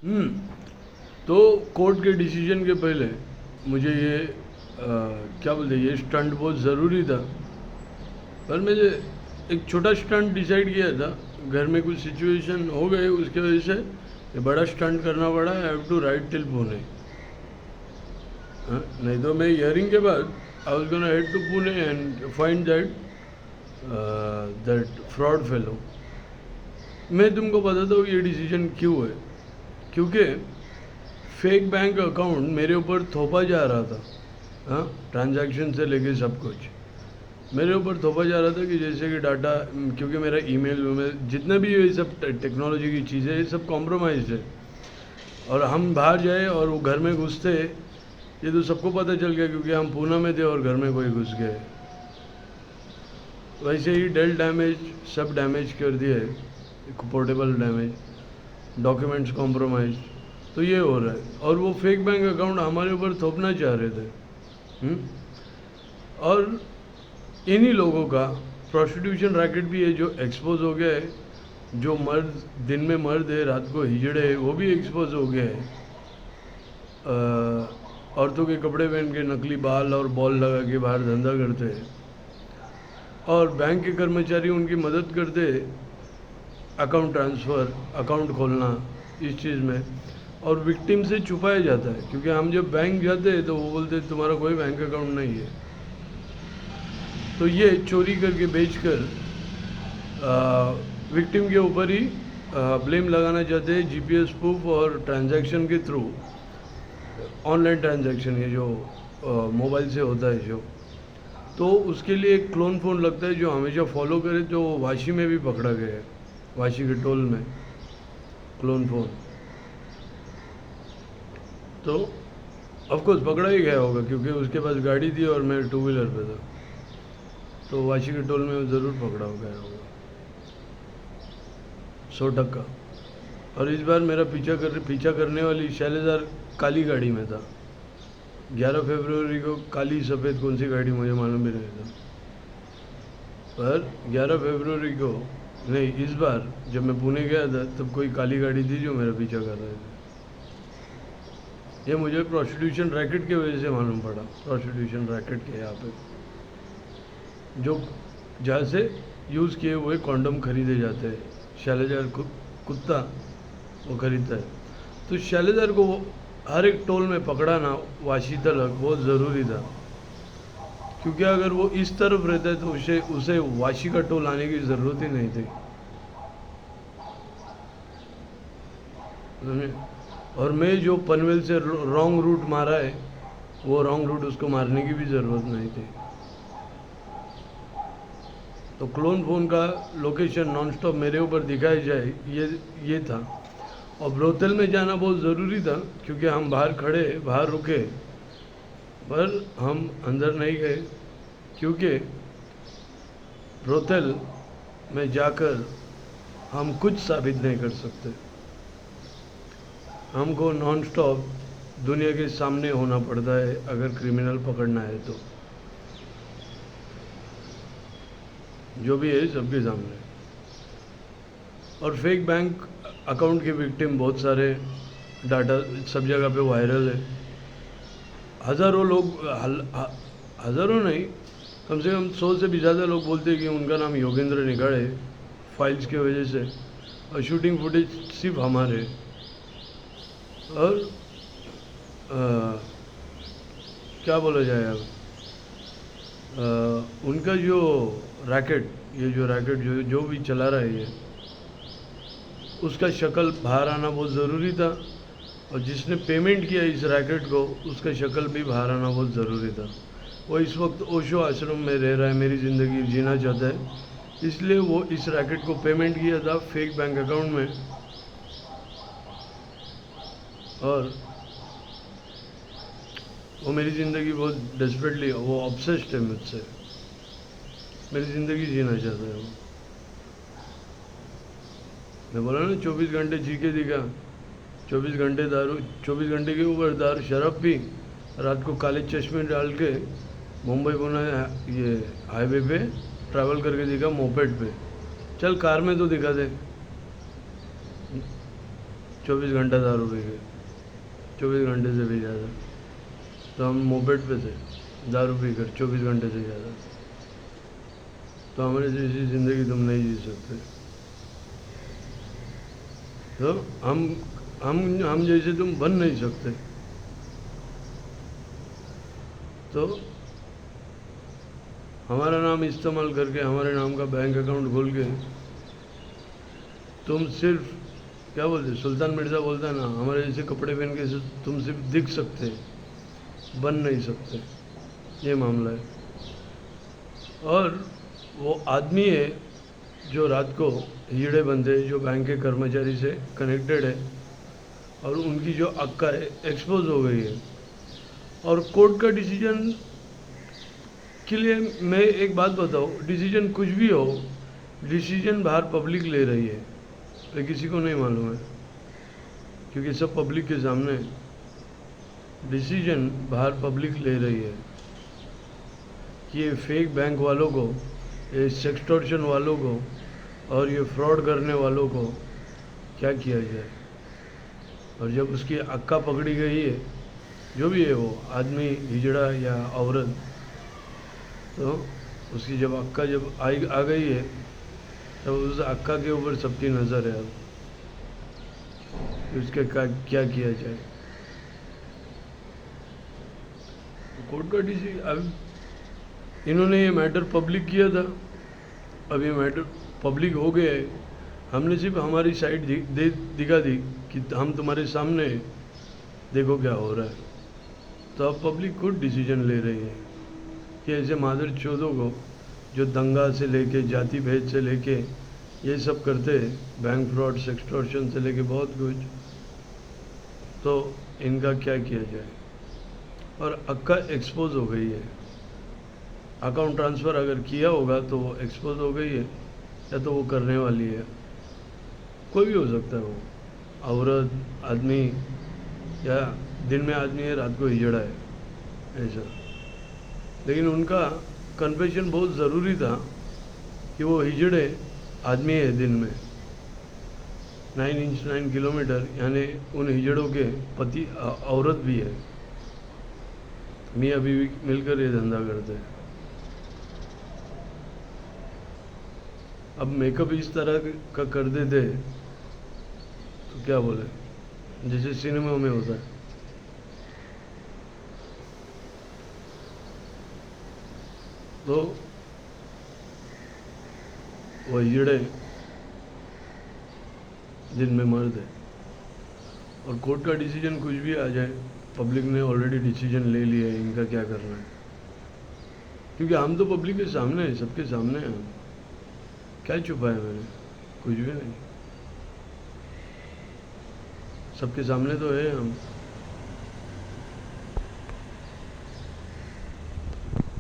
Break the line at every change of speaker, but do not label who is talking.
हम्म। तो कोर्ट के डिसीजन के पहले मुझे ये क्या बोलते हैं, ये स्टंट बहुत ज़रूरी था। पर मैंने एक छोटा स्टंट डिसाइड किया था। घर में कुछ सिचुएशन हो गए, उसके वजह से ये बड़ा स्टंट करना पड़ा। I have to write till Pune. नहीं तो मैं हियरिंग के बाद I was gonna head to Pune and find that fraud fellow. मैं तुमको बताता हूँ ये डिसीजन क्यों है। क्योंकि फेक बैंक अकाउंट मेरे ऊपर थोपा जा रहा था। हाँ, ट्रांजैक्शन से लेके सब कुछ मेरे ऊपर थोपा जा रहा था कि जैसे कि डाटा, क्योंकि मेरा ईमेल में जितना भी ये सब टेक्नोलॉजी की चीज़ें, ये सब कॉम्प्रोमाइज है। और हम बाहर जाए और वो घर में घुसते, ये तो सबको पता चल गया क्योंकि हम पूना में थे और घर में कोई घुस गए। वैसे ही डेल डैमेज, सब डैमेज कर दिए, पोर्टेबल डैमेज, डॉक्यूमेंट्स कॉम्प्रोमाइज। तो ये हो रहा है और वो फेक बैंक अकाउंट हमारे ऊपर थोपना चाह रहे थे। हुँ? और इन्हीं लोगों का प्रोस्टिट्यूशन रैकेट भी है जो एक्सपोज हो गया है। जो मर्द दिन में मर्द है, रात को हिजड़े है, वो भी एक्सपोज हो गया है। औरतों के कपड़े पहन के नकली बाल और बॉल लगा के बाहर धंधा करते हैं। और बैंक के कर्मचारी उनकी मदद करते, अकाउंट ट्रांसफ़र, अकाउंट खोलना, इस चीज़ में। और विक्टिम से छुपाया जाता है क्योंकि हम जब बैंक जाते हैं तो वो बोलते हैं तुम्हारा कोई बैंक अकाउंट नहीं है। तो ये चोरी करके बेच कर विक्टिम के ऊपर ही ब्लेम लगाना चाहते हैं, जीपीएस प्रूफ और ट्रांजैक्शन के थ्रू। ऑनलाइन ट्रांजैक्शन ये जो मोबाइल से होता है जो, तो उसके लिए एक क्लोन फ़ोन लगता है जो हमेशा फॉलो करे। तो वाशी में भी पकड़ा गया है, वाशी के टोल में क्लोन फ़ोन। तो ऑफकोर्स पकड़ा ही गया होगा क्योंकि उसके पास गाड़ी थी और मैं टू व्हीलर पे था। तो वाशी के टोल में ज़रूर पकड़ा हो गया होगा 100%। और इस बार मेरा पीछा करने वाली शैलेदार काली गाड़ी में था। 11 फरवरी को काली सफ़ेद कौन सी गाड़ी मुझे मालूम भी नहीं था। पर 11 फरवरी को नहीं, इस बार जब मैं पुणे गया था तब कोई काली गाड़ी थी जो मेरा पीछा कर रहे थे। ये मुझे प्रोस्टिट्यूशन रैकेट की वजह से मालूम पड़ा। प्रोस्टिट्यूशन रैकेट के यहाँ पे जो जहाँ से यूज़ किए हुए कॉन्डम खरीदे जाते हैं, शैलेदार कुत्ता वो खरीदता है। तो शैलेदार को हर एक टोल में पकड़ाना वाशी तलक बहुत ज़रूरी था क्योंकि अगर वो इस तरफ रहता है तो उसे उसे वाशी का टोल आने की ज़रूरत ही नहीं थी। और मैं जो पनवेल से रॉन्ग रूट मारा है, वो रॉन्ग रूट उसको मारने की भी ज़रूरत नहीं थी। तो क्लोन फ़ोन का लोकेशन नॉन स्टॉप मेरे ऊपर दिखाया जाए, ये था। और ब्रोतल में जाना बहुत ज़रूरी था क्योंकि हम बाहर रुके, पर हम अंदर नहीं गए क्योंकि ब्रोतल में जाकर हम कुछ साबित नहीं कर सकते। हमको नॉन स्टॉप दुनिया के सामने होना पड़ता है अगर क्रिमिनल पकड़ना है तो, जो भी है सबके सामने। और फेक बैंक अकाउंट के विक्टिम बहुत सारे, डाटा सब जगह पे वायरल है। हज़ारों लोग, हज़ारों नहीं, कम से कम 100 से भी ज़्यादा लोग बोलते हैं कि उनका नाम योगेंद्र निगाड़ है फाइल्स की वजह से। और शूटिंग फुटेज सिर्फ हमारे। और क्या बोला जाए अब, उनका जो रैकेट, ये जो रैकेट जो भी चला रहा है ये, उसका शक्ल बाहर आना बहुत ज़रूरी था। और जिसने पेमेंट किया इस रैकेट को, उसका शक्ल भी बाहर आना बहुत ज़रूरी था। वो इस वक्त ओशो आश्रम में रह रहा है, मेरी ज़िंदगी जीना चाहता है, इसलिए वो इस रैकेट को पेमेंट किया था फेक बैंक अकाउंट में। और वो मेरी ज़िंदगी बहुत डेस्परेटली, वो ऑब्सेस्ड है मुझसे, मेरी ज़िंदगी जीना चाहता है वो। मैं बोला ना 24 घंटे जी के दिखा, 24 घंटे दारू, 24 घंटे के ऊपर दारू शराब पी, रात को काले चश्मे डाल के मुंबई पुणे ये हाईवे पे ट्रैवल करके दिखा मोपेड पे। चल कार में तो दिखा दे। 24 घंटा दारू पी गए, 24 घंटे से भी ज़्यादा। तो हम मोपेड पे थे, दारू पी कर 24 घंटे से ज़्यादा। तो हमारे जैसी ज़िंदगी तुम नहीं जी सकते। तो हम जैसे तुम बन नहीं सकते। तो हमारा नाम इस्तेमाल करके, हमारे नाम का बैंक अकाउंट खोल के तुम सिर्फ, क्या बोलते, सुल्तान मिर्ज़ा बोलता है ना, हमारे जैसे कपड़े पहन के तुम सिर्फ दिख सकते, बन नहीं सकते। ये मामला है। और वो आदमी है जो रात को हीड़े बंदे, जो बैंक के कर्मचारी से कनेक्टेड है, और उनकी जो अक्का है एक्सपोज हो गई है। और कोर्ट का डिसीजन के लिए मैं एक बात बताऊँ, डिसीजन कुछ भी हो, डिसीजन बाहर पब्लिक ले रही है, ये किसी को नहीं मालूम है, क्योंकि सब पब्लिक के सामने डिसीजन बाहर पब्लिक ले रही है कि ये फेक बैंक वालों को, ये सेक्सटॉर्शन वालों को और ये फ्रॉड करने वालों को क्या किया जाए। और जब उसकी अक्का पकड़ी गई है, जो भी है वो आदमी, हिजड़ा या औरत, तो उसकी जब अक्का जब आ गई है, तब उस अक्का के ऊपर सबकी नज़र है अब कि उसके क्या किया जाए। कोर्ट का डिसीजन, अब इन्होंने ये मैटर पब्लिक किया था, अब ये मैटर पब्लिक हो गया है। हमने सिर्फ हमारी साइड दिखा दी कि हम तुम्हारे सामने हैं, देखो क्या हो रहा है। तो अब पब्लिक खुद डिसीजन ले रही है कि ऐसे मादर चौधों को, जो दंगा से लेके, जाति भेद से लेके ये सब करते हैं, बैंक फ्रॉड, सेक्सटॉर्शन से लेके बहुत कुछ, तो इनका क्या किया जाए। और अक्का एक्सपोज हो गई है। अकाउंट ट्रांसफ़र अगर किया होगा तो वो एक्सपोज हो गई है, या तो वो करने वाली है। कोई भी हो सकता है, वो औरत, आदमी, या दिन में आदमी है, रात को हिजड़ा है, ऐसा। लेकिन उनका कन्फेशन बहुत ज़रूरी था कि वो हिजड़े आदमी है दिन में, 9 इंच 9 किलोमीटर, यानी उन हिजड़ों के पति औरत भी है, मियाँ बीवी मिलकर ये धंधा करते हैं। अब मेकअप इस तरह का कर देते तो क्या बोले, जैसे सिनेमा में होता है। तो वो हिजड़े दिन में मर्द है। और कोर्ट का डिसीजन कुछ भी आ जाए, पब्लिक ने ऑलरेडी डिसीजन ले लिया है, इनका क्या करना है। क्योंकि हम तो पब्लिक के सामने हैं, सबके सामने हैं। हम क्या छुपाया मैंने, कुछ भी नहीं, सबके सामने तो है हम।